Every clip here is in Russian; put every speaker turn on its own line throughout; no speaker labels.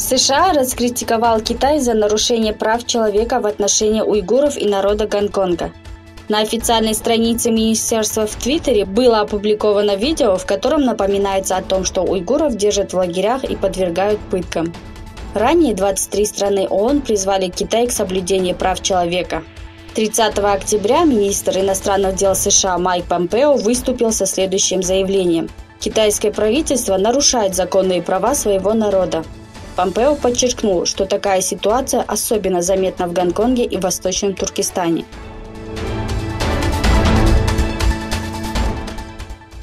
США раскритиковал Китай за нарушение прав человека в отношении уйгуров и народа Гонконга. На официальной странице министерства в Твиттере было опубликовано видео, в котором напоминается о том, что уйгуров держат в лагерях и подвергают пыткам. Ранее 23 страны ООН призвали Китай к соблюдению прав человека. 30 октября министр иностранных дел США Майк Помпео выступил со следующим заявлением. Китайское правительство нарушает законные права своего народа. Помпео подчеркнул, что такая ситуация особенно заметна в Гонконге и Восточном Туркестане.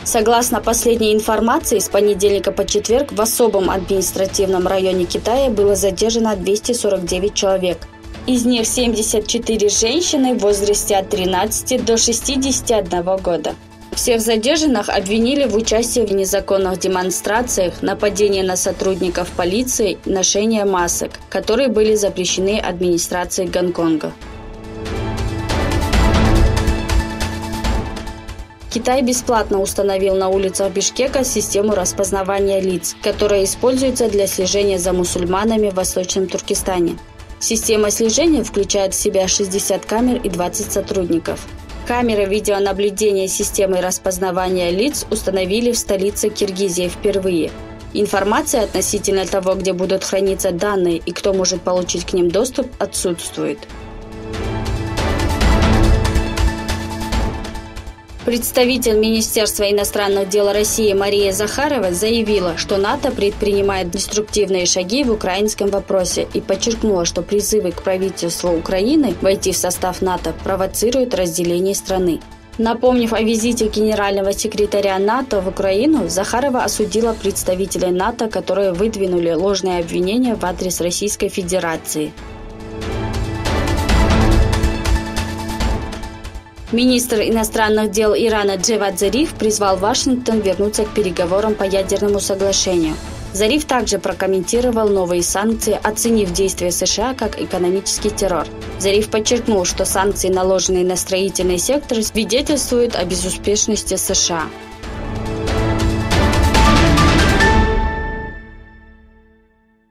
Согласно последней информации, с понедельника по четверг в особом административном районе Китая было задержано 249 человек. Из них 74 женщины в возрасте от 13 до 61 года. Всех задержанных обвинили в участии в незаконных демонстрациях, нападении на сотрудников полиции, ношении масок, которые были запрещены администрацией Гонконга. Китай бесплатно установил на улицах Бишкека систему распознавания лиц, которая используется для слежения за мусульманами в Восточном Туркестане. Система слежения включает в себя 60 камер и 20 сотрудников. Камеры видеонаблюдения системы распознавания лиц установили в столице Киргизии впервые. Информация относительно того, где будут храниться данные и кто может получить к ним доступ, отсутствует. Представитель Министерства иностранных дел России Мария Захарова заявила, что НАТО предпринимает деструктивные шаги в украинском вопросе и подчеркнула, что призывы к правительству Украины войти в состав НАТО провоцируют разделение страны. Напомнив о визите генерального секретаря НАТО в Украину, Захарова осудила представителей НАТО, которые выдвинули ложные обвинения в адрес Российской Федерации. Министр иностранных дел Ирана Джавад Зариф призвал Вашингтон вернуться к переговорам по ядерному соглашению. Зариф также прокомментировал новые санкции, оценив действия США как экономический террор. Зариф подчеркнул, что санкции, наложенные на строительный сектор, свидетельствуют о безуспешности США.